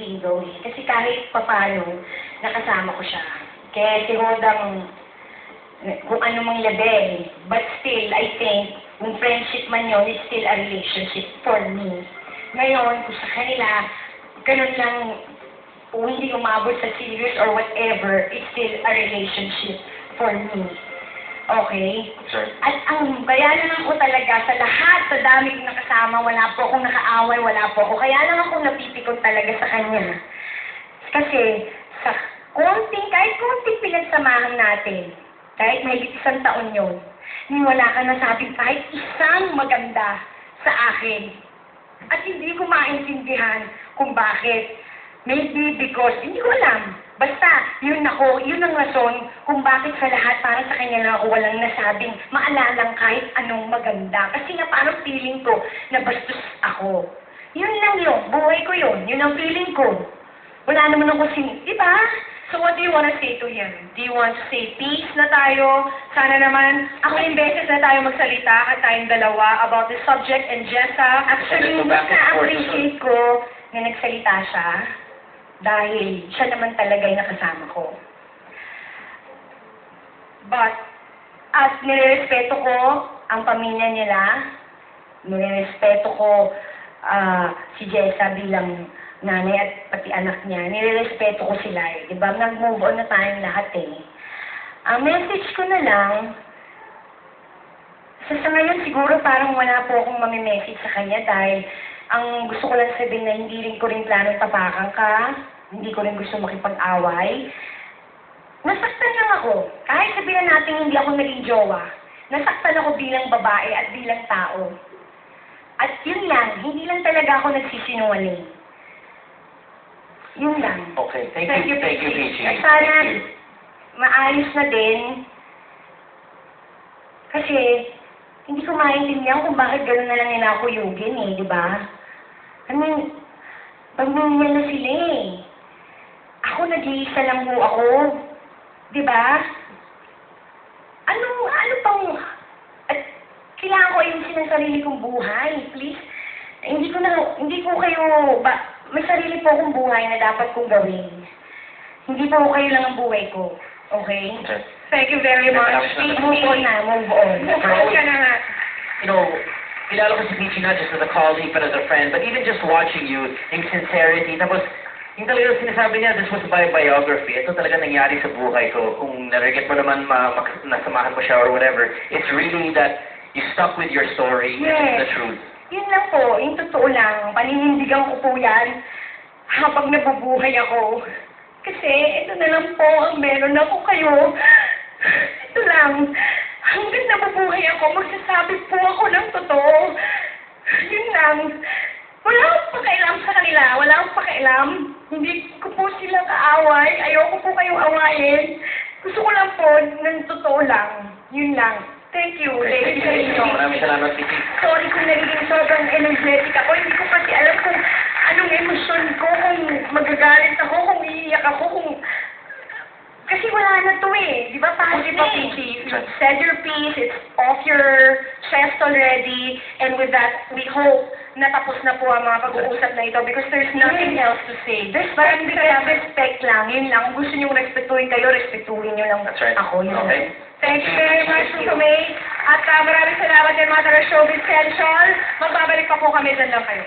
single eh. Kasi kahit papano, nakasama ko siya. Kaya si Rodang, kung ano mang level. But still, I think, kung friendship man yun, it's still a relationship for me. Ngayon, kung sa kanila, ganun lang, kung hindi umabot sa serious or whatever, it's still a relationship for me. Okay? Sure. At ang bayanan ko talaga sa lahat, sa dami kong nakasama, wala po akong nakaaway, wala po ako. Kaya lang ako napipikon talaga sa kanya. Kasi sa kahit konting pinagsamahan natin, kahit may 1 taon yun, wala ka nasabing kahit isang maganda sa akin. At hindi ko maintindihan kung bakit. Maybe because, hindi ko alam. Basta, yun ang rason kung bakit sa lahat parang sa kanya lang ako walang nasabing maalalang kahit anong maganda. Kasi nga parang feeling ko na bastos ako. Yun lang yun. Buhay ko yun. Yun ang feeling ko. Wala naman ako diba? So what do you want to say to him? Do you want to say peace na tayo? Sana naman, ako yung beses na tayo magsalita at tayong dalawa about this subject and Jessa. Actually, mas na-appreciate ko na nagsalita siya dahil siya naman talaga yung nakasama ko. But, at nirerespeto ko ang pamilya nila, nirerespeto ko si Jessa bilang nanay at pati anak niya, nirerespeto ko sila eh. Diba? Nag-move on na tayong lahat eh. Ang message ko na lang, sa ngayon siguro parang wala po akong mamimessage sa kanya dahil ang gusto ko lang sabihin na hindi rin ko rin planong tapakan ka, hindi ko rin gusto makipag-away. Nasaktan lang ako. Kahit sabihin natin hindi ako naging jowa, nasaktan ako bilang babae at bilang tao. At yun lang, hindi lang talaga ako nagsisinungaling. Yun lang. Okay, thank you, PG. At sana, maayos na din. Kasi, hindi ko maintindihan kung bakit gano'n na lang nila ako yugin eh, di ba? I mean, pamilya na sila eh. Ako, nag-iisa lang ho ako. Di ba? Ano pang... At kailangan ko ayusin ang sarili kong buhay, please. Hindi ko kayo... May sarili po akong buhay na dapat kong gawin. Hindi po kayo lang ang buhay ko. Okay? Okay. Thank you very much. Please move on na, move on. Move on ka na nga. You know, kilala ko si Peachy not just as a colleague but as a friend, but even just watching you, yung sincerity, tapos yung talagang sinasabi niya, this was by biography. Ito talaga nangyari sa buhay ko. Kung narigit mo naman nasamahan mo siya or whatever, it's really that you stuck with your story. Yes. The truth. Yun lang po, yung totoo lang. Paninindigan ko po yan habang nabubuhay ako. Kasi ito na lang po ang meron ako kayo. Ito lang. Hanggang nabubuhay ako, magsasabi po ako ng totoo. Yun lang. Wala akong pakialam sa kanila. Wala akong pakialam. Hindi ko po sila kaaway. Ayoko po kayong awayin. Gusto ko lang po ng totoo lang. Yun lang. Thank you, ladies and gentlemen. Maraming salamat, Peachy. Sorry kung nagiging sobrang energetic ako. Hindi ko kasi alam kung anong emosyon ko, kung magagalit ako, kung iiyak ako, kung... Kasi wala na to eh. Di ba? Hindi pa, Peachy. You said your piece, it's off your chest already, and with that, we hope na tapos na po ang mga pag-uusap na ito because there's nothing else to say. Parang respect lang. Yun lang. Kung gusto nyo respetuhin kayo, respetuhin nyo lang That's right. ako. Yun lang. Okay. Thank you very much, Susume. At maraming salamat din mga taga-Showbiz Central. Magbabalik pa po kami, dyan lang kayo.